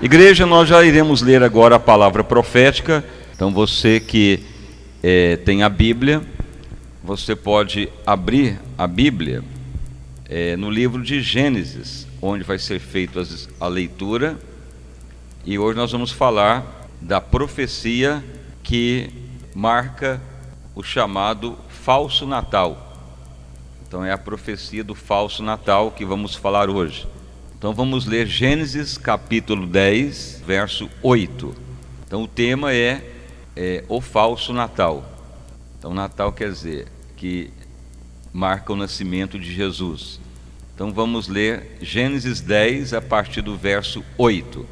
Igreja, nós já iremos ler agora a palavra profética. Então você que tem a Bíblia, você pode abrir a Bíblia no livro de Gênesis, onde vai ser feita a leitura. E hoje nós vamos falar da profecia que marca o chamado falso Natal. Então é a profecia do falso Natal que vamos falar hoje. Então vamos ler Gênesis capítulo 10, verso 8. Então o tema é o falso Natal. Então Natal quer dizer que marca o nascimento de Jesus. Então vamos ler Gênesis 10 a partir do verso 8.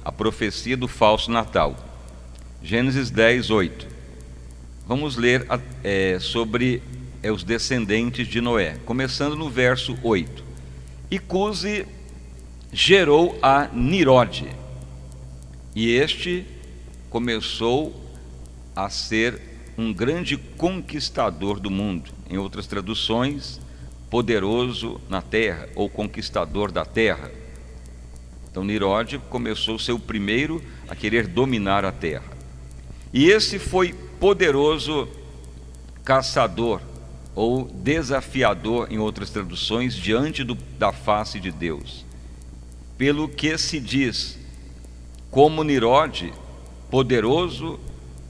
A profecia do falso Natal. Gênesis 10, 8. Vamos ler sobre os descendentes de Noé, começando no verso 8. E Cuse gerou a Nirode, e este começou a ser um grande conquistador do mundo. Em outras traduções, poderoso na terra, ou conquistador da terra. Então Nirode começou a ser o primeiro a querer dominar a terra. E esse foi poderoso caçador, ou desafiador, em outras traduções, diante da face de Deus. Pelo que se diz, como Nirode, poderoso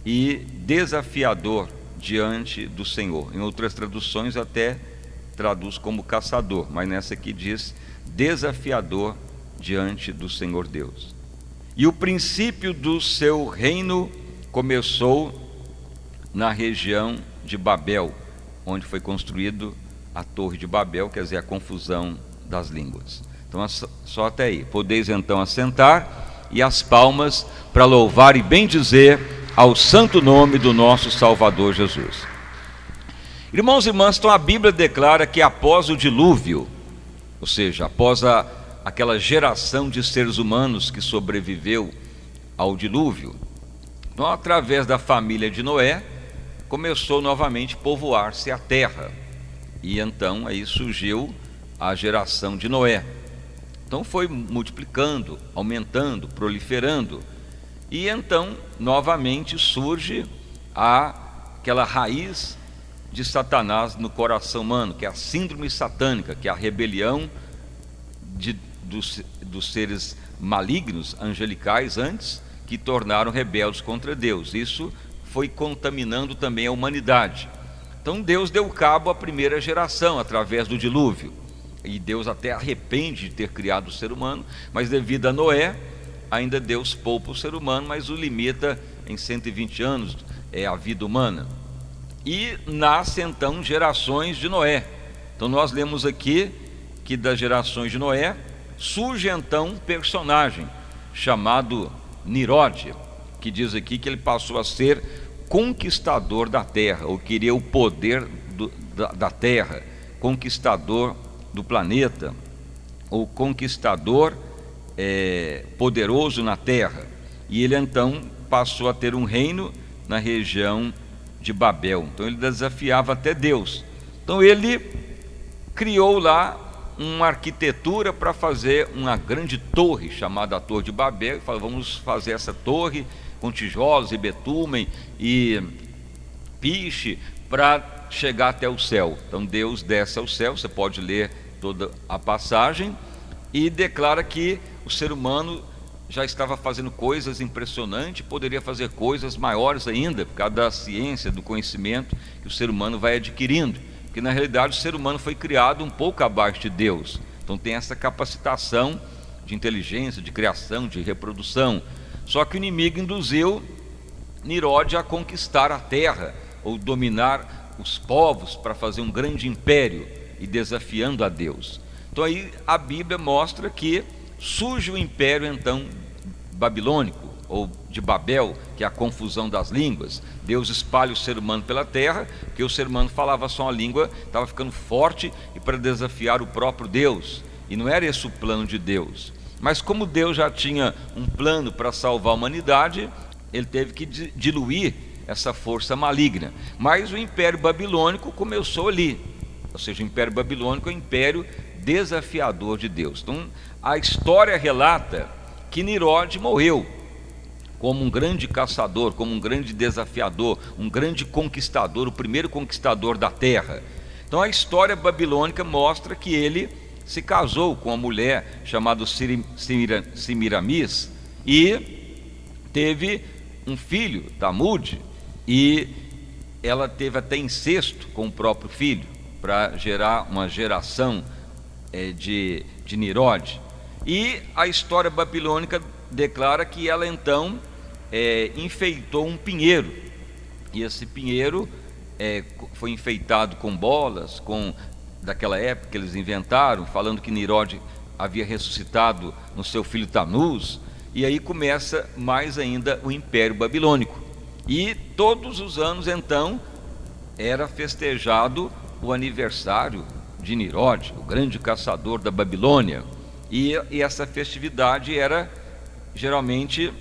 e desafiador diante do Senhor. Em outras traduções até traduz como caçador, mas nessa aqui diz desafiador diante do Senhor Deus. E o princípio do seu reino começou na região de Babel, onde foi construído a Torre de Babel, quer dizer, a confusão das línguas. Então, só até aí. Podeis então assentar e as palmas para louvar e bendizer ao santo nome do nosso Salvador Jesus. Irmãos e irmãs, então a Bíblia declara que após o dilúvio, ou seja, após aquela geração de seres humanos que sobreviveu ao dilúvio, então, através da família de Noé, começou novamente a povoar-se a terra. E então aí surgiu a geração de Noé. Então foi multiplicando, aumentando, proliferando. E então novamente surge aquela raiz de Satanás no coração humano, que é a síndrome satânica, que é a rebelião dos seres malignos, angelicais antes, que tornaram rebeldes contra Deus. Isso foi contaminando também a humanidade. Então Deus deu cabo à primeira geração através do dilúvio. E Deus até arrepende de ter criado o ser humano, mas devido a Noé, ainda Deus poupa o ser humano, mas o limita em 120 anos, a vida humana. E nasce então gerações de Noé. Então nós lemos aqui que das gerações de Noé surge então um personagem chamado Nirode, que diz aqui que ele passou a ser conquistador da terra, ou queria o poder da terra, conquistador do planeta, ou conquistador poderoso na terra. E ele então passou a ter um reino na região de Babel. Então ele desafiava até Deus. Então ele criou lá uma arquitetura para fazer uma grande torre, chamada a Torre de Babel, e falou: vamos fazer essa torre com tijolos e betume e piche para chegar até o céu. Então Deus desce ao céu, você pode ler toda a passagem, e declara que o ser humano já estava fazendo coisas impressionantes, poderia fazer coisas maiores ainda, por causa da ciência, do conhecimento que o ser humano vai adquirindo. Porque na realidade o ser humano foi criado um pouco abaixo de Deus. Então tem essa capacitação de inteligência, de criação, de reprodução. Só que o inimigo induziu Nirode a conquistar a terra, ou dominar os povos para fazer um grande império, e desafiando a Deus. Então aí a Bíblia mostra que surge o império então babilônico, ou de Babel, que é a confusão das línguas. Deus espalha o ser humano pela terra, porque o ser humano falava só uma língua, estava ficando forte, e para desafiar o próprio Deus. E não era esse o plano de Deus. Mas como Deus já tinha um plano para salvar a humanidade, ele teve que diluir essa força maligna. Mas o Império Babilônico começou ali. Ou seja, o Império Babilônico é um império desafiador de Deus. Então a história relata que Nirode morreu como um grande caçador, como um grande desafiador, um grande conquistador, o primeiro conquistador da terra. Então a história babilônica mostra que ele se casou com uma mulher chamada Semiramis e teve um filho, Tamude, e ela teve até incesto com o próprio filho, para gerar uma geração de Nirode. E a história babilônica declara que ela então enfeitou um pinheiro, e esse pinheiro foi enfeitado com bolas, daquela época que eles inventaram, falando que Nirode havia ressuscitado no seu filho Tamuz, e aí começa mais ainda o Império Babilônico. E todos os anos então era festejado o aniversário de Nirode, o grande caçador da Babilônia, e essa festividade era geralmente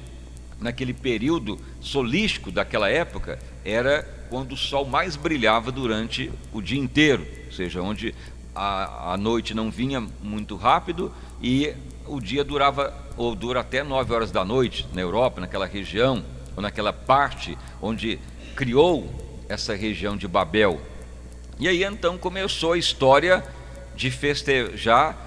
naquele período solístico daquela época, era quando o sol mais brilhava durante o dia inteiro, ou seja, onde a noite não vinha muito rápido e o dia dura até 9 horas da noite na Europa, naquela região, ou naquela parte onde criou essa região de Babel. E aí então começou a história de festejar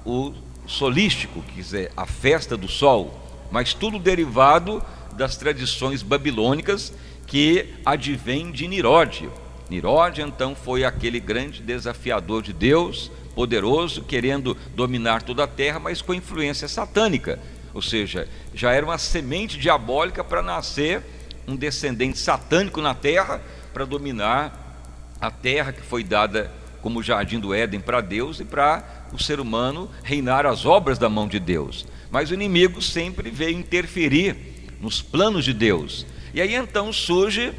o solístico, quer dizer, a festa do sol, mas tudo derivado das tradições babilônicas que advém de Nirode. Nirode então foi aquele grande desafiador de Deus, poderoso, querendo dominar toda a terra, mas com influência satânica, ou seja, já era uma semente diabólica para nascer um descendente satânico na terra, para dominar a terra que foi dada como jardim do Éden para Deus e para o ser humano reinar as obras da mão de Deus. Mas o inimigo sempre veio interferir nos planos de Deus. E aí então surge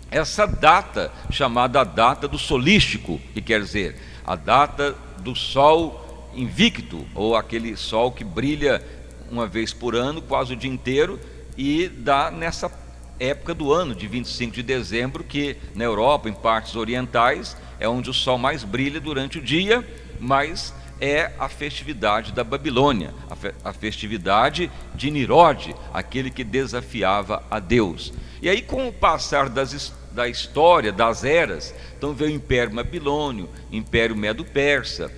essa data chamada a data do solístico, que quer dizer a data do sol invicto, ou aquele sol que brilha uma vez por ano, quase o dia inteiro, e dá nessa época do ano, de 25 de dezembro, que na Europa, em partes orientais, é onde o sol mais brilha durante o dia, mas é a festividade da Babilônia, a festividade de Nirode, aquele que desafiava a Deus. E aí, com o passar da história, das eras, então veio o Império Babilônio, Império Medo-Persa,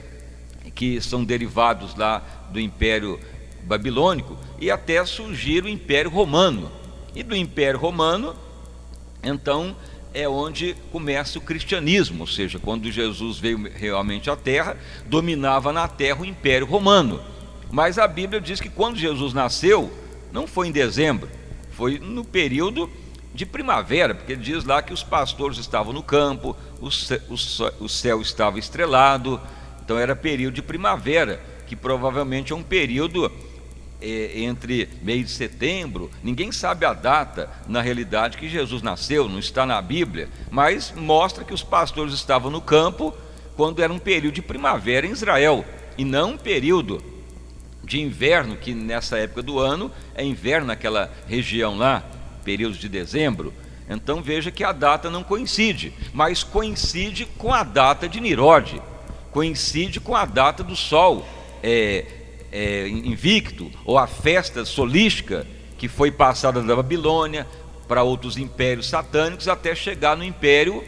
que são derivados lá do Império Babilônico, e até surgir o Império Romano. E do Império Romano, então, é onde começa o cristianismo, ou seja, quando Jesus veio realmente à terra, dominava na terra o Império Romano. Mas a Bíblia diz que quando Jesus nasceu, não foi em dezembro, foi no período de primavera, porque diz lá que os pastores estavam no campo, o céu estava estrelado, então era período de primavera, que provavelmente é um período entre mês de setembro. Ninguém sabe a data, na realidade, que Jesus nasceu, não está na Bíblia, mas mostra que os pastores estavam no campo quando era um período de primavera em Israel, e não um período de inverno, que nessa época do ano é inverno naquela região lá, período de dezembro. Então veja que a data não coincide, mas coincide com a data de Nirode, coincide com a data do sol invicto, ou a festa solística que foi passada da Babilônia para outros impérios satânicos até chegar no Império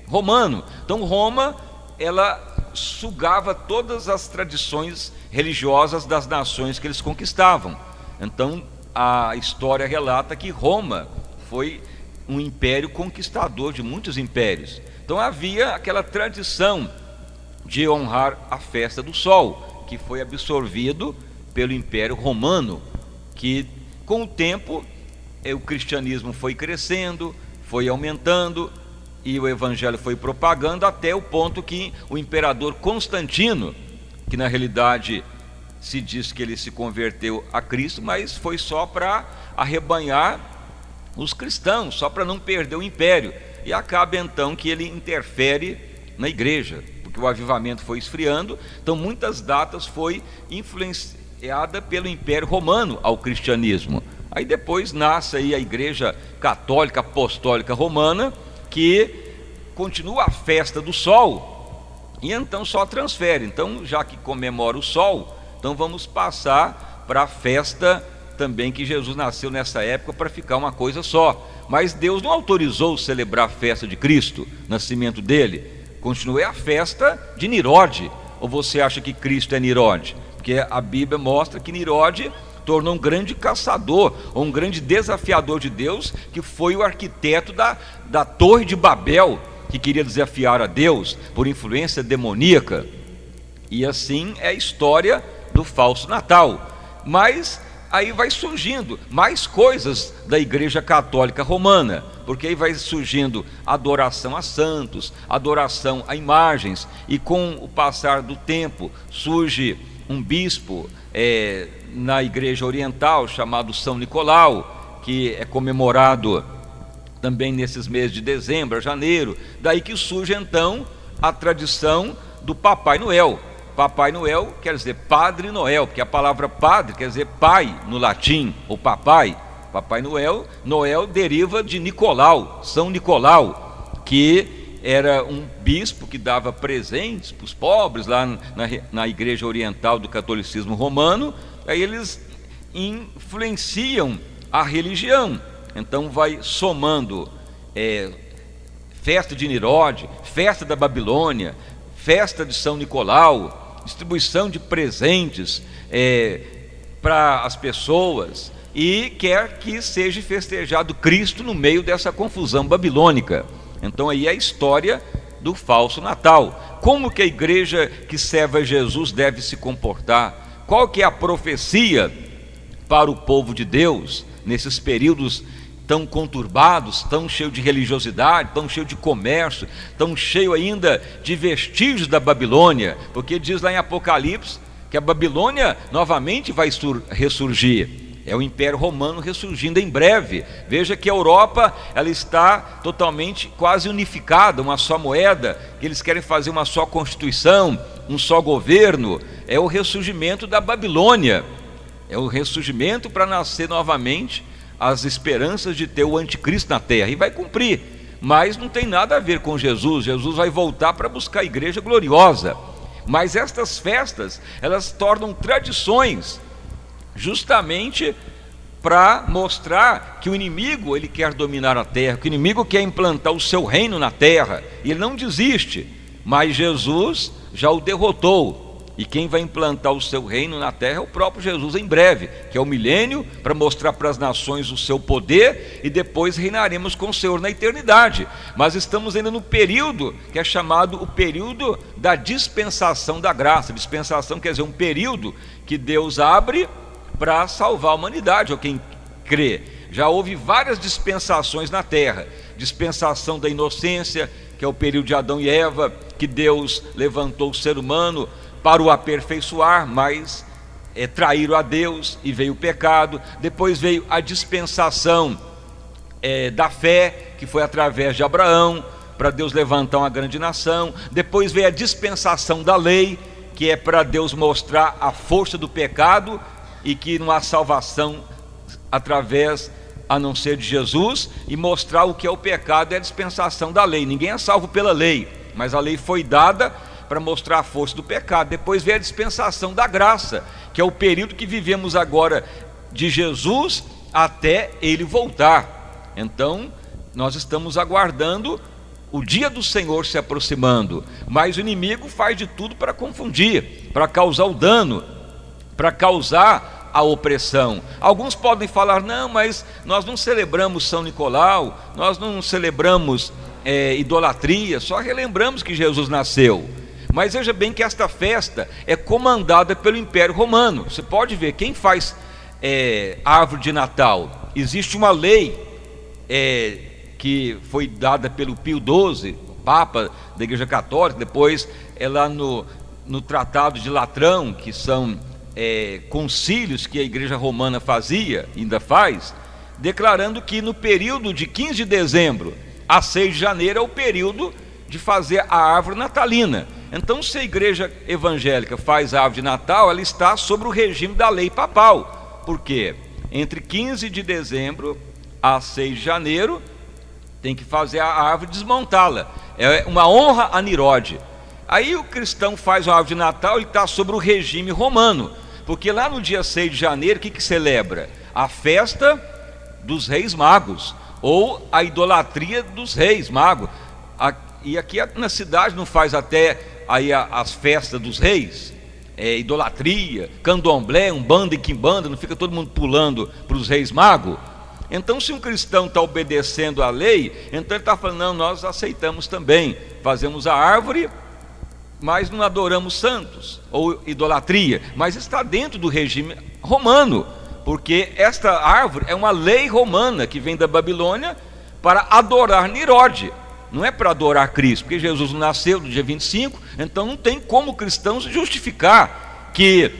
Romano. Então Roma, ela sugava todas as tradições religiosas das nações que eles conquistavam. Então a história relata que Roma foi um império conquistador de muitos impérios. Então havia aquela tradição de honrar a festa do sol, que foi absorvido pelo Império Romano, que com o tempo o cristianismo foi crescendo, foi aumentando, e o evangelho foi propagando até o ponto que o imperador Constantino, que na realidade se diz que ele se converteu a Cristo, mas foi só para arrebanhar os cristãos, só para não perder o império, e acaba então que ele interfere na igreja, porque o avivamento foi esfriando. Então muitas datas foi influenciada pelo Império Romano ao cristianismo. Aí depois nasce aí a Igreja Católica Apostólica Romana, que continua a festa do sol, e então só transfere. Então, já que comemora o sol, então vamos passar para a festa também que Jesus nasceu nessa época para ficar uma coisa só. Mas Deus não autorizou celebrar a festa de Cristo, nascimento dele. Continua a festa de Nirode. Ou você acha que Cristo é Nirode? Porque a Bíblia mostra que Nirode tornou um grande caçador, ou um grande desafiador de Deus, que foi o arquiteto da Torre de Babel, que queria desafiar a Deus por influência demoníaca. E assim é a história do falso Natal. Mas aí vai surgindo mais coisas da Igreja Católica Romana, porque aí vai surgindo adoração a santos, adoração a imagens, e com o passar do tempo surge um bispo na Igreja Oriental chamado São Nicolau, que é comemorado também nesses meses de dezembro a janeiro. Daí que surge então a tradição do Papai Noel. Papai Noel quer dizer Padre Noel, porque a palavra padre quer dizer pai no latim, ou papai. Papai Noel, Noel deriva de Nicolau, São Nicolau, que era um bispo que dava presentes para os pobres lá na Igreja Oriental do Catolicismo Romano. Aí eles influenciam a religião, então vai somando festa de Nirode, festa da Babilônia, festa de São Nicolau, distribuição de presentes para as pessoas, e quer que seja festejado Cristo no meio dessa confusão babilônica. Então aí é a história do falso Natal. Como que a igreja que serve a Jesus deve se comportar? Qual que é a profecia para o povo de Deus nesses períodos tão conturbados, tão cheio de religiosidade, tão cheio de comércio, tão cheio ainda de vestígios da Babilônia? Porque diz lá em Apocalipse que a Babilônia novamente vai ressurgir. É o Império Romano ressurgindo em breve. Veja que a Europa, ela está totalmente quase unificada, uma só moeda, que eles querem fazer uma só constituição, um só governo. É o ressurgimento da Babilônia, é o ressurgimento para nascer novamente as esperanças de ter o anticristo na terra, e vai cumprir. Mas não tem nada a ver com Jesus. Jesus vai voltar para buscar a igreja gloriosa. Mas estas festas, elas tornam tradições, justamente para mostrar que o inimigo, ele quer dominar a terra, que o inimigo quer implantar o seu reino na terra, e ele não desiste, mas Jesus já o derrotou, e quem vai implantar o seu reino na terra é o próprio Jesus em breve, que é o milênio, para mostrar para as nações o seu poder, e depois reinaremos com o Senhor na eternidade. Mas estamos ainda no período que é chamado o período da dispensação da graça. Dispensação quer dizer um período que Deus abre para salvar a humanidade, ou quem crê. Já houve várias dispensações na terra. Dispensação da inocência, que é o período de Adão e Eva, que Deus levantou o ser humano para o aperfeiçoar, mas traíram a Deus e veio o pecado. Depois veio a dispensação da fé, que foi através de Abraão, para Deus levantar uma grande nação. Depois veio a dispensação da lei, que é para Deus mostrar a força do pecado, e que não há salvação através a não ser de Jesus, e mostrar o que é o pecado. É a dispensação da lei. Ninguém é salvo pela lei, mas a lei foi dada para mostrar a força do pecado. Depois veio a dispensação da graça, que é o período que vivemos agora, de Jesus até ele voltar. Então nós estamos aguardando o dia do Senhor se aproximando, mas o inimigo faz de tudo para confundir, para causar o dano, para causar a opressão. Alguns podem falar: não, mas nós não celebramos São Nicolau, nós não celebramos idolatria, só relembramos que Jesus nasceu. Mas veja bem que esta festa é comandada pelo Império Romano. Você pode ver, quem faz árvore de Natal? Existe uma lei que foi dada pelo Pio XII, Papa da Igreja Católica. Depois é lá no Tratado de Latrão, que são concílios que a Igreja Romana fazia, ainda faz, declarando que no período de 15 de dezembro a 6 de janeiro é o período de fazer a árvore natalina. Então, se a igreja evangélica faz a árvore de Natal, ela está sobre o regime da lei papal. Por quê? Entre 15 de dezembro a 6 de janeiro tem que fazer a árvore, desmontá-la. É uma honra a Nirode. Aí o cristão faz a árvore de Natal, ele está sobre o regime romano, porque lá no dia 6 de janeiro, o que celebra? a festa dos reis magos, ou a idolatria dos reis magos. E aqui na cidade não faz até aí as festas dos reis, idolatria, candomblé, umbanda e quimbanda, não fica todo mundo pulando para os reis magos? Então, se um cristão está obedecendo à lei, então ele está falando, não, nós aceitamos também, fazemos a árvore, mas não adoramos santos, ou idolatria, mas está dentro do regime romano, porque esta árvore é uma lei romana que vem da Babilônia para adorar Nirode, não é para adorar Cristo, porque Jesus nasceu no dia 25, então não tem como o cristão se justificar que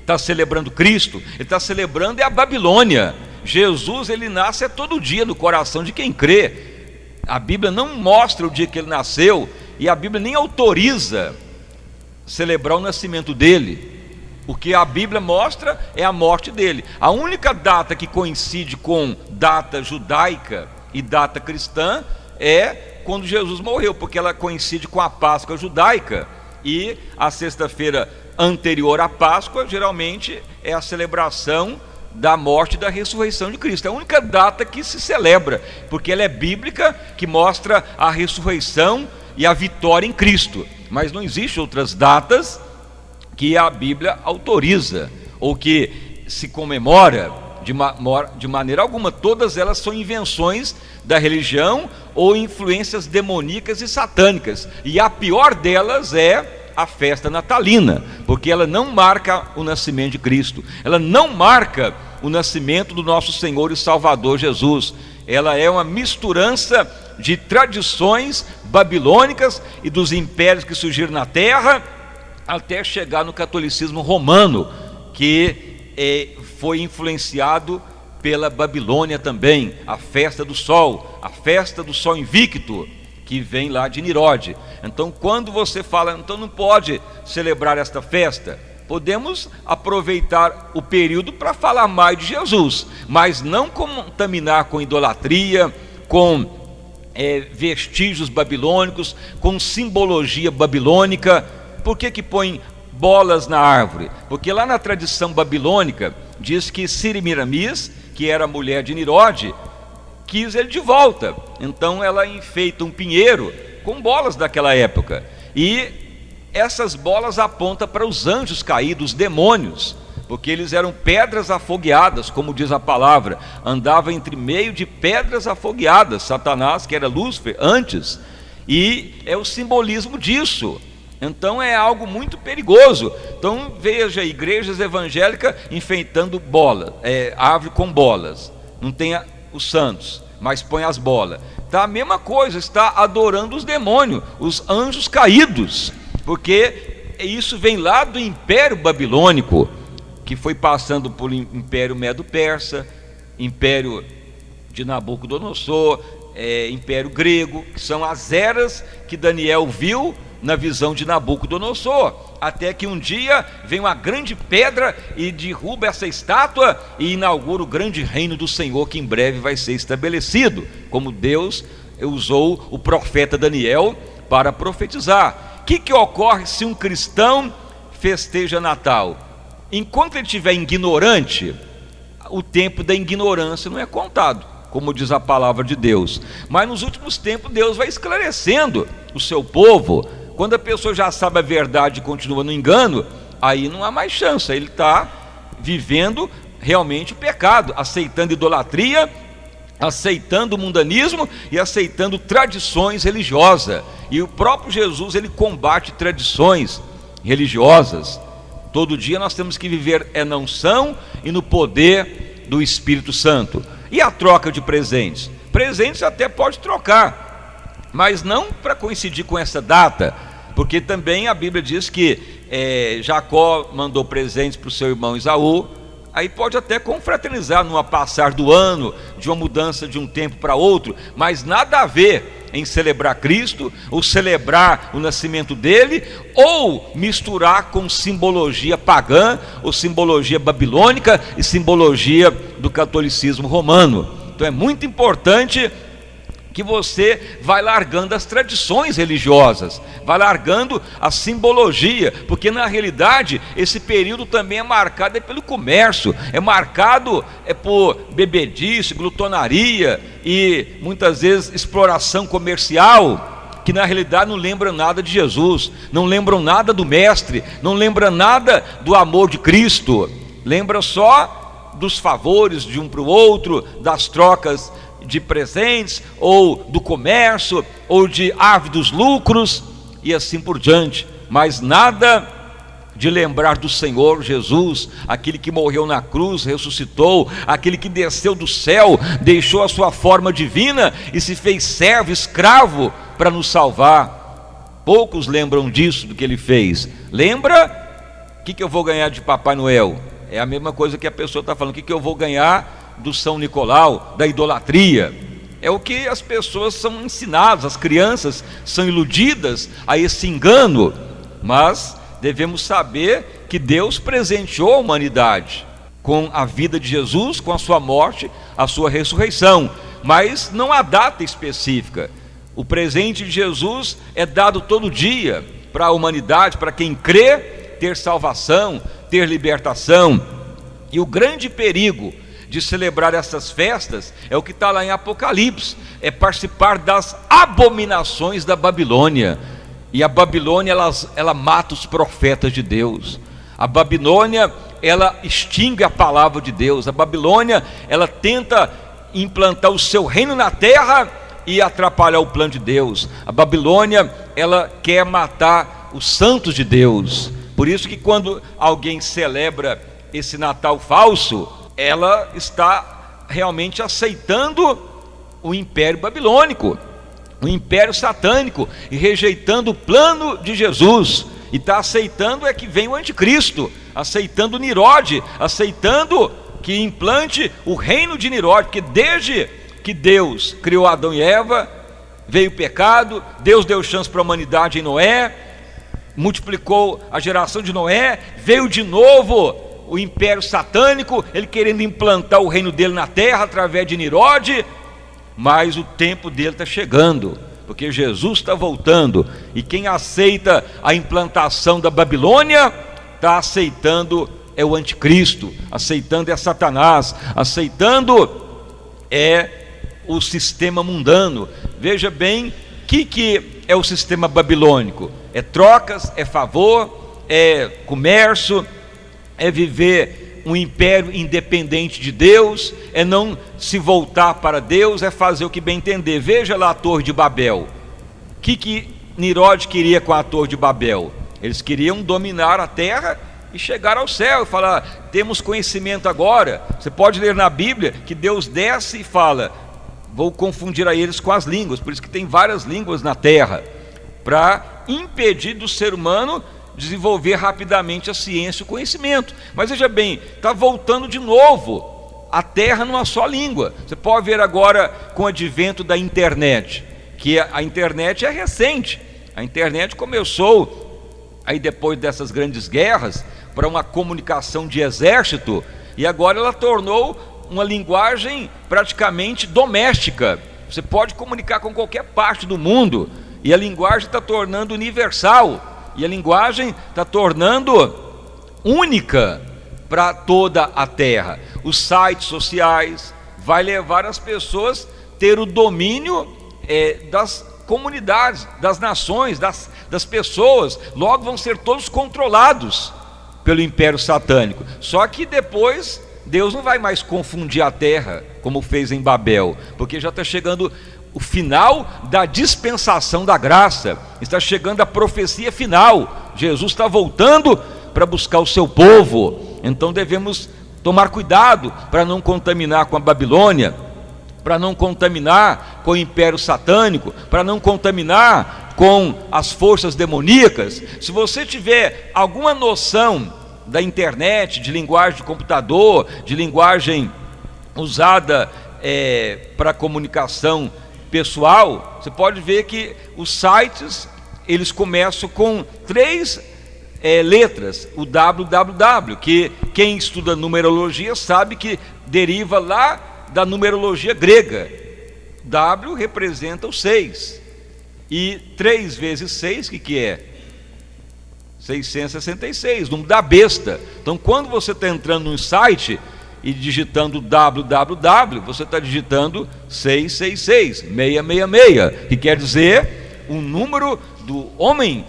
está celebrando Cristo. Ele está celebrando a Babilônia. Jesus, ele nasce todo dia no coração de quem crê. A Bíblia não mostra o dia que ele nasceu, e a Bíblia nem autoriza celebrar o nascimento dele. O que a Bíblia mostra é a morte dele. A única data que coincide com data judaica e data cristã é quando Jesus morreu, porque ela coincide com a Páscoa judaica, e a sexta-feira anterior à Páscoa geralmente é a celebração da morte e da ressurreição de Cristo. É a única data que se celebra, porque ela é bíblica, que mostra a ressurreição e a vitória em Cristo. Mas não existem outras datas que a Bíblia autoriza, ou que se comemora de maneira alguma. Todas elas são invenções da religião ou influências demoníacas e satânicas, e a pior delas é a festa natalina, porque ela não marca o nascimento de Cristo, ela não marca o nascimento do nosso Senhor e Salvador Jesus. Ela é uma misturança de tradições babilônicas e dos impérios que surgiram na terra, até chegar no catolicismo romano, que foi influenciado pela Babilônia também. A festa do sol invicto, que vem lá de Nirode. Então, quando você fala, então não pode celebrar esta festa, podemos aproveitar o período para falar mais de Jesus, mas não contaminar com idolatria, com vestígios babilônicos, com simbologia babilônica. Por que põe bolas na árvore? Porque lá na tradição babilônica diz que Semiramis, que era a mulher de Nirode, quis ele de volta. Então ela enfeita um pinheiro com bolas daquela época, e essas bolas apontam para os anjos caídos, os demônios, porque eles eram pedras afogueadas, como diz a palavra, andava entre meio de pedras afogueadas, Satanás, que era Lúcifer antes, e é o simbolismo disso. Então é algo muito perigoso. Então veja igrejas evangélicas enfeitando bolas, árvore com bolas, não tem os santos, mas põe as bolas. Tá a mesma coisa, está adorando os demônios, os anjos caídos, porque isso vem lá do Império Babilônico, que foi passando por Império Medo-Persa, Império de Nabucodonosor, Império Grego, que são as eras que Daniel viu na visão de Nabucodonosor, até que um dia vem uma grande pedra e derruba essa estátua e inaugura o grande reino do Senhor, que em breve vai ser estabelecido, como Deus usou o profeta Daniel para profetizar. O que ocorre se um cristão festeja Natal? Enquanto ele estiver ignorante, o tempo da ignorância não é contado, como diz a palavra de Deus. Mas nos últimos tempos Deus vai esclarecendo o seu povo. Quando a pessoa já sabe a verdade e continua no engano, aí não há mais chance, ele está vivendo realmente o pecado, aceitando idolatria, aceitando o mundanismo e aceitando tradições religiosas. E o próprio Jesus, ele combate tradições religiosas. Todo dia nós temos que viver na unção e no poder do Espírito Santo. E a troca de presentes? Presentes até pode trocar, mas não para coincidir com essa data, porque também a Bíblia diz que Jacó mandou presentes para o seu irmão Esaú. Aí pode até confraternizar numa passar do ano, de uma mudança de um tempo para outro, mas nada a ver em celebrar Cristo, ou celebrar o nascimento dele, ou misturar com simbologia pagã, ou simbologia babilônica e simbologia do catolicismo romano. Então é muito importante que você vai largando as tradições religiosas, vai largando a simbologia, porque na realidade esse período também é marcado pelo comércio, é marcado por bebedice, glutonaria e muitas vezes exploração comercial, que na realidade não lembram nada de Jesus, não lembram nada do Mestre, não lembram nada do amor de Cristo, lembram só dos favores de um para o outro, das trocas de presentes, ou do comércio, ou de ávidos lucros, e assim por diante, mas nada de lembrar do Senhor Jesus, aquele que morreu na cruz, ressuscitou, aquele que desceu do céu, deixou a sua forma divina e se fez servo, escravo, para nos salvar. Poucos lembram disso, do que ele fez. Lembra? O que eu vou ganhar de Papai Noel? É a mesma coisa que a pessoa está falando, o que eu vou ganhar do São Nicolau, da idolatria. É o que as pessoas são ensinadas, as crianças são iludidas a esse engano, mas devemos saber que Deus presenteou a humanidade com a vida de Jesus, com a sua morte, a sua ressurreição, mas não há data específica. O presente de Jesus é dado todo dia para a humanidade, para quem crê, ter salvação, ter libertação. E o grande perigo de celebrar essas festas é o que está lá em Apocalipse, é participar das abominações da Babilônia. E a Babilônia ela mata os profetas de Deus. A Babilônia ela extingue a palavra de Deus. A Babilônia ela tenta implantar o seu reino na terra e atrapalhar o plano de Deus. A Babilônia ela quer matar os santos de Deus. Por isso que quando alguém celebra esse Natal falso, ela está realmente aceitando o império babilônico, o império satânico, e rejeitando o plano de Jesus, e está aceitando que vem o anticristo, aceitando Nirode, aceitando que implante o reino de Nirode, porque desde que Deus criou Adão e Eva, veio o pecado, Deus deu chance para a humanidade em Noé, multiplicou a geração de Noé, veio de novo o império satânico, ele querendo implantar o reino dele na terra através de Nirode, mas o tempo dele está chegando, porque Jesus está voltando, e quem aceita a implantação da Babilônia, está aceitando o anticristo, aceitando Satanás, aceitando o sistema mundano. Veja bem, o que é o sistema babilônico? É trocas, é favor, é comércio, é viver um império independente de Deus, é não se voltar para Deus, é fazer o que bem entender. Veja lá a Torre de Babel. O que Nirode queria com a Torre de Babel? Eles queriam dominar a terra e chegar ao céu e falar: temos conhecimento agora. Você pode ler na Bíblia que Deus desce e fala: vou confundir a eles com as línguas. Por isso que tem várias línguas na terra, para impedir do ser humano desenvolver rapidamente a ciência e o conhecimento. Mas veja bem, está voltando de novo a terra numa só língua. Você pode ver agora com o advento da internet, que a internet é recente. A internet começou aí depois dessas grandes guerras para uma comunicação de exército, e agora ela tornou uma linguagem praticamente doméstica. Você pode comunicar com qualquer parte do mundo, e a linguagem está tornando universal, e a linguagem está tornando única para toda a terra. Os sites sociais vai levar as pessoas a ter o domínio das comunidades, das nações, das pessoas. Logo vão ser todos controlados pelo império satânico. Só que depois Deus não vai mais confundir a terra como fez em Babel, porque já está chegando o final da dispensação da graça, está chegando a profecia final. Jesus está voltando para buscar o seu povo. Então devemos tomar cuidado para não contaminar com a Babilônia, para não contaminar com o império satânico, para não contaminar com as forças demoníacas. Se você tiver alguma noção da internet, de linguagem de computador, de linguagem usada para comunicação pessoal, você pode ver que os sites, eles começam com 3 letras, o www, que quem estuda numerologia sabe que deriva lá da numerologia grega, W representa o 6. E 3 vezes 6, o que é? 666, número da besta. Então, quando você está entrando num site e digitando www, você está digitando 666, 666, que quer dizer o número do homem,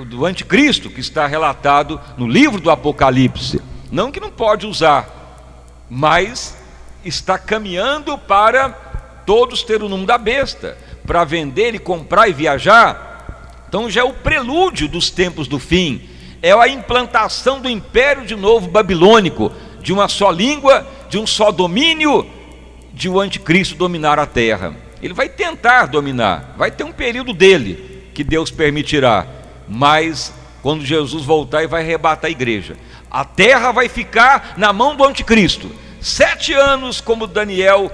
do anticristo, que está relatado no livro do Apocalipse. Não que não pode usar, mas está caminhando para todos ter o número da besta, para vender e comprar e viajar. Então já é o prelúdio dos tempos do fim, é a implantação do império de novo babilônico, de uma só língua, de um só domínio, de o anticristo dominar a terra. Ele vai tentar dominar, vai ter um período dele, que Deus permitirá, mas quando Jesus voltar, ele vai arrebatar a igreja. A terra vai ficar na mão do anticristo, 7 anos, como Daniel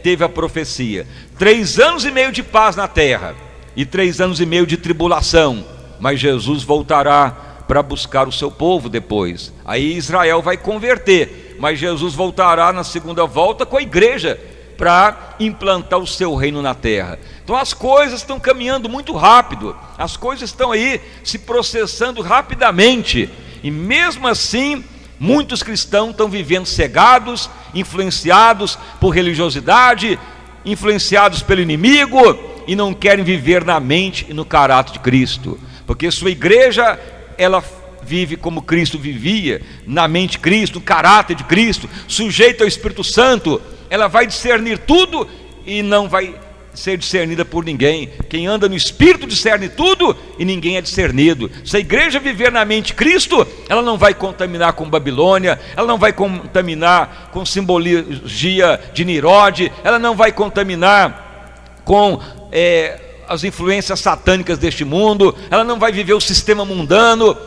teve a profecia, 3 anos e meio de paz na terra, e 3 anos e meio de tribulação, mas Jesus voltará para buscar o seu povo depois. Aí Israel vai converter, mas Jesus voltará na segunda volta com a igreja para implantar o seu reino na terra. Então as coisas estão caminhando muito rápido, as coisas estão aí se processando rapidamente, e mesmo assim muitos cristãos estão vivendo cegados, influenciados por religiosidade, influenciados pelo inimigo, e não querem viver na mente e no caráter de Cristo, porque sua igreja, ela vive como Cristo vivia, na mente de Cristo, no caráter de Cristo, sujeita ao Espírito Santo. Ela vai discernir tudo e não vai ser discernida por ninguém. Quem anda no Espírito discerne tudo e ninguém é discernido. Se a igreja viver na mente de Cristo, ela não vai contaminar com Babilônia, ela não vai contaminar com simbologia de Nirode, ela não vai contaminar com as influências satânicas deste mundo, ela não vai viver o sistema mundano.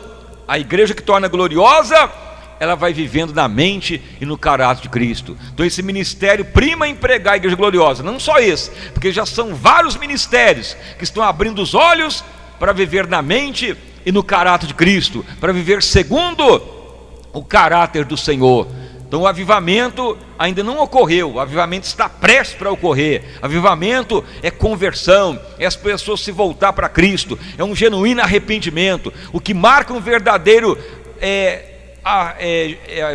A igreja que torna gloriosa, ela vai vivendo na mente e no caráter de Cristo. Então esse ministério prima em pregar a igreja gloriosa, não só esse, porque já são vários ministérios que estão abrindo os olhos para viver na mente e no caráter de Cristo, para viver segundo o caráter do Senhor. Então o avivamento ainda não ocorreu, o avivamento está prestes para ocorrer. Avivamento é conversão, é as pessoas se voltar para Cristo, é um genuíno arrependimento. O que marca um verdadeiro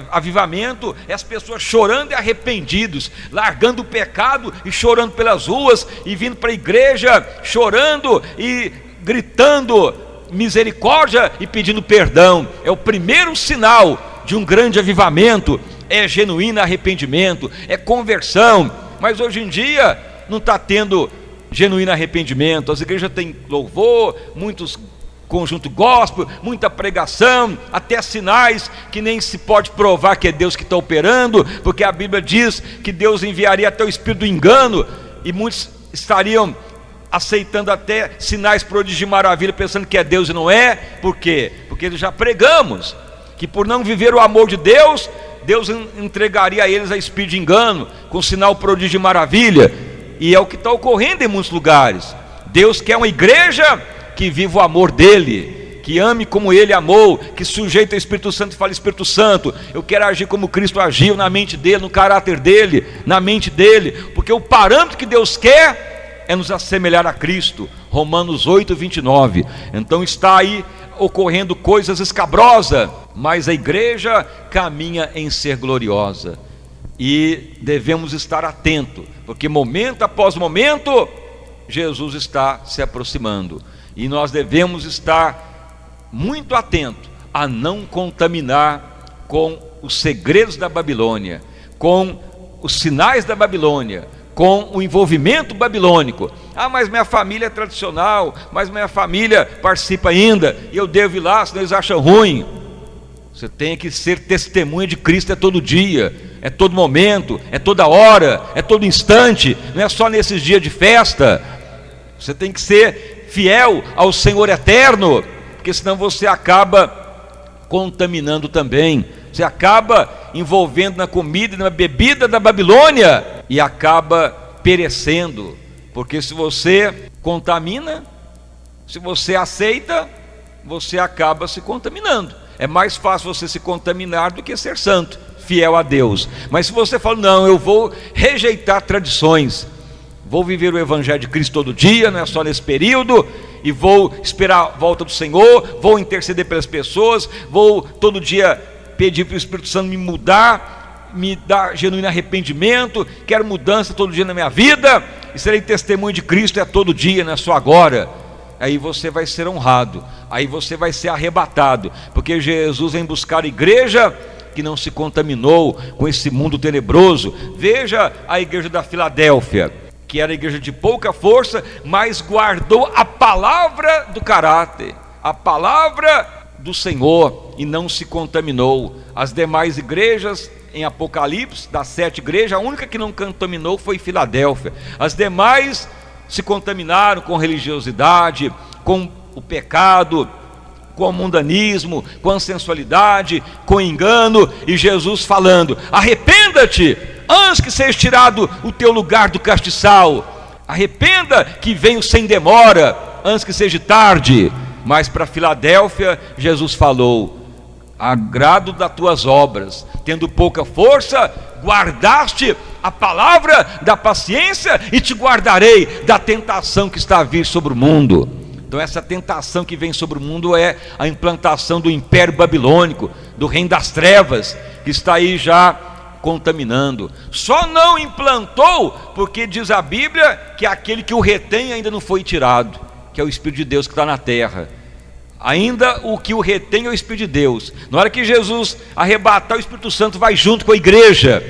avivamento é as pessoas chorando e arrependidos, largando o pecado e chorando pelas ruas, e vindo para a igreja chorando e gritando misericórdia e pedindo perdão. É o primeiro sinal de um grande avivamento, é genuíno arrependimento, é conversão. Mas hoje em dia não está tendo genuíno arrependimento. As igrejas têm louvor, muitos conjunto gospel, muita pregação, até sinais que nem se pode provar que é Deus que está operando, porque a Bíblia diz que Deus enviaria até o espírito do engano, e muitos estariam aceitando até sinais, prodígios e maravilha, pensando que é Deus e não é. Por quê? Porque já pregamos que por não viver o amor de Deus, Deus entregaria a eles a espírito de engano, com sinal, prodígio e maravilha. E é o que está ocorrendo em muitos lugares. Deus quer uma igreja que viva o amor dele, que ame como ele amou, que sujeita ao Espírito Santo e fale: Espírito Santo, eu quero agir como Cristo agiu, na mente dele, no caráter dele, na mente dele, porque o parâmetro que Deus quer é nos assemelhar a Cristo. Romanos 8:29. Então está aí ocorrendo coisas escabrosas, mas a igreja caminha em ser gloriosa, e devemos estar atentos, porque momento após momento Jesus está se aproximando, e nós devemos estar muito atentos a não contaminar com os segredos da Babilônia, com os sinais da Babilônia, com o envolvimento babilônico. Ah, mas minha família é tradicional, mas minha família participa ainda, e eu devo ir lá, senão eles acham ruim. Você tem que ser testemunha de Cristo, é todo dia, é todo momento, é toda hora, é todo instante, não é só nesses dias de festa. Você tem que ser fiel ao Senhor eterno, porque senão você acaba contaminando também, você acaba envolvendo na comida e na bebida da Babilônia, e acaba perecendo, porque se você contamina, se você aceita, você acaba se contaminando. É mais fácil você se contaminar do que ser santo, fiel a Deus. Mas se você fala: não, eu vou rejeitar tradições, vou viver o Evangelho de Cristo todo dia, não é só nesse período, e vou esperar a volta do Senhor, vou interceder pelas pessoas, vou todo dia pedir para o Espírito Santo me mudar, me dar genuíno arrependimento, quero mudança todo dia na minha vida, e serei testemunho de Cristo todo dia, não é só agora. Aí você vai ser honrado, aí você vai ser arrebatado, porque Jesus vem buscar a igreja que não se contaminou com esse mundo tenebroso. Veja a igreja da Filadélfia, que era a igreja de pouca força, mas guardou a palavra do caráter, a palavra do Senhor, e não se contaminou. As demais igrejas em Apocalipse, das 7 igrejas, a única que não contaminou foi Filadélfia. As demais se contaminaram com religiosidade, com o pecado, com o mundanismo, com a sensualidade, com o engano, e Jesus falando: arrependa-te, antes que seja tirado o teu lugar do castiçal, arrependa que venho sem demora, antes que seja tarde. Mas para Filadélfia, Jesus falou: agrado das tuas obras, tendo pouca força, guardaste a palavra da paciência, e te guardarei da tentação que está a vir sobre o mundo. Então essa tentação que vem sobre o mundo é a implantação do império babilônico, do reino das trevas, que está aí já contaminando. Só não implantou porque diz a Bíblia que aquele que o retém ainda não foi tirado, que é o Espírito de Deus que está na terra. Ainda o que o retém é o Espírito de Deus. Na hora que Jesus arrebatar, o Espírito Santo vai junto com a igreja,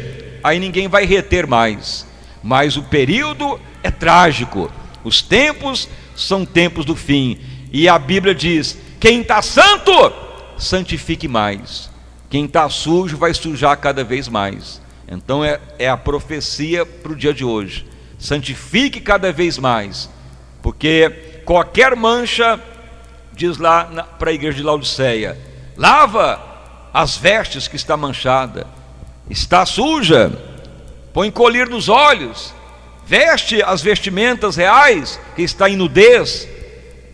aí ninguém vai reter mais. Mas o período é trágico, os tempos são tempos do fim, e a Bíblia diz: quem está santo, santifique mais, quem está sujo vai sujar cada vez mais. Então é a profecia para o dia de hoje: santifique cada vez mais, porque qualquer mancha, diz lá para a igreja de Laodiceia, lava as vestes que está manchada, está suja, põe colírio nos olhos, veste as vestimentas reais que está em nudez.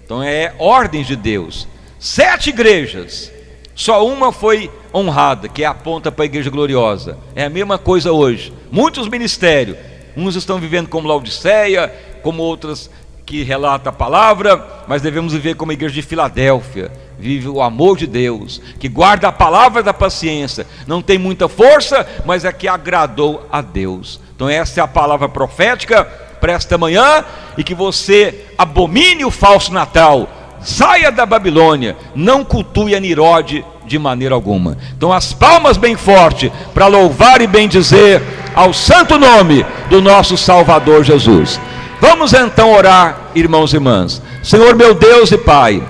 Então é ordem de Deus. 7 igrejas, só uma foi honrada, que aponta para a igreja gloriosa. É a mesma coisa hoje. Muitos ministérios, uns estão vivendo como Laodiceia, como outras que relata a palavra, mas devemos viver como a igreja de Filadélfia. Vive o amor de Deus, que guarda a palavra da paciência, não tem muita força, mas é que agradou a Deus. Então essa é a palavra profética para esta manhã, e que você abomine o falso Natal, saia da Babilônia, não cultue a Nirode de maneira alguma. Então as palmas bem forte para louvar e bendizer ao santo nome do nosso Salvador Jesus. Vamos então orar, irmãos e irmãs. Senhor meu Deus e Pai,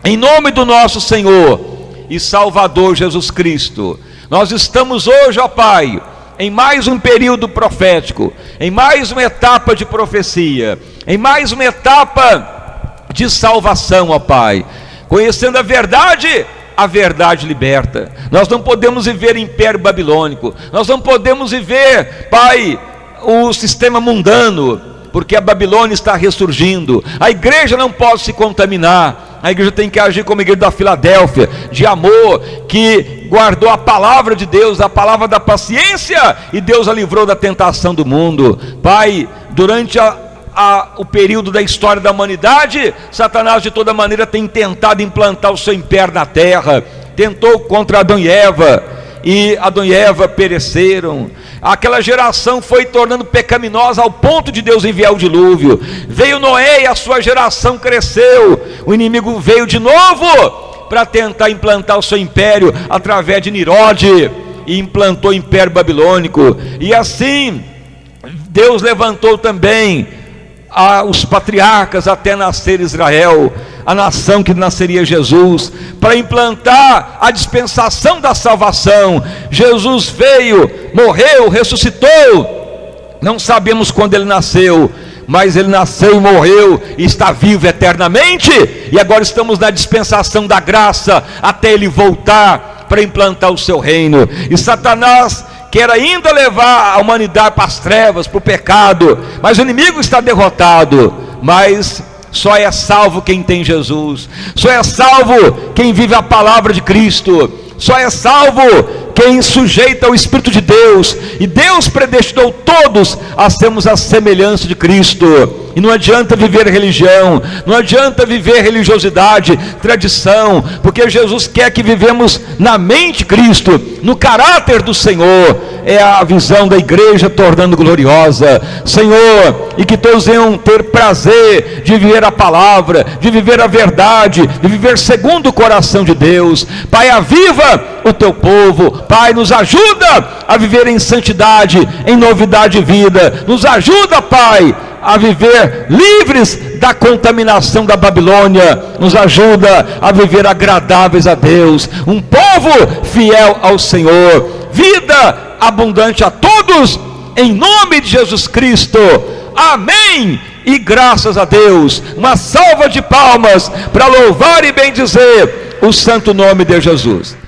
em nome do nosso Senhor e Salvador Jesus Cristo, nós estamos hoje, ó Pai, em mais um período profético, em mais uma etapa de profecia, em mais uma etapa de salvação, ó Pai. Conhecendo a verdade liberta. Nós não podemos viver em império babilônico, nós não podemos viver, Pai, o sistema mundano, porque a Babilônia está ressurgindo. A igreja não pode se contaminar, a igreja tem que agir como a igreja da Filadélfia, de amor, que guardou a palavra de Deus, a palavra da paciência, e Deus a livrou da tentação do mundo. Pai, durante o período da história da humanidade, Satanás de toda maneira tem tentado implantar o seu império na terra, tentou contra Adão e Eva, e Adão e Eva pereceram. Aquela geração foi tornando pecaminosa ao ponto de Deus enviar o dilúvio. Veio Noé e a sua geração cresceu. O inimigo veio de novo para tentar implantar o seu império através de Nirode, e implantou o império babilônico. E assim Deus levantou também os patriarcas até nascer Israel, a nação que nasceria Jesus, para implantar a dispensação da salvação. Jesus veio, morreu, ressuscitou, não sabemos quando ele nasceu, mas ele nasceu e morreu e está vivo eternamente, e agora estamos na dispensação da graça até ele voltar para implantar o seu reino. E Satanás quer ainda levar a humanidade para as trevas, para o pecado, mas o inimigo está derrotado. Mas só é salvo quem tem Jesus, só é salvo quem vive a palavra de Cristo, só é salvo quem sujeita ao Espírito de Deus, e Deus predestinou todos a sermos a semelhança de Cristo. E não adianta viver religião, não adianta viver religiosidade, tradição, porque Jesus quer que vivemos na mente de Cristo, no caráter do Senhor. É a visão da igreja tornando gloriosa, Senhor, e que todos venham ter prazer de viver a palavra, de viver a verdade, de viver segundo o coração de Deus. Pai, aviva o teu povo, Pai, nos ajuda a viver em santidade, em novidade de vida, nos ajuda, Pai, a viver livres da contaminação da Babilônia, nos ajuda a viver agradáveis a Deus, um povo fiel ao Senhor, vida abundante a todos, em nome de Jesus Cristo, amém, e graças a Deus. Uma salva de palmas para louvar e bendizer o santo nome de Jesus.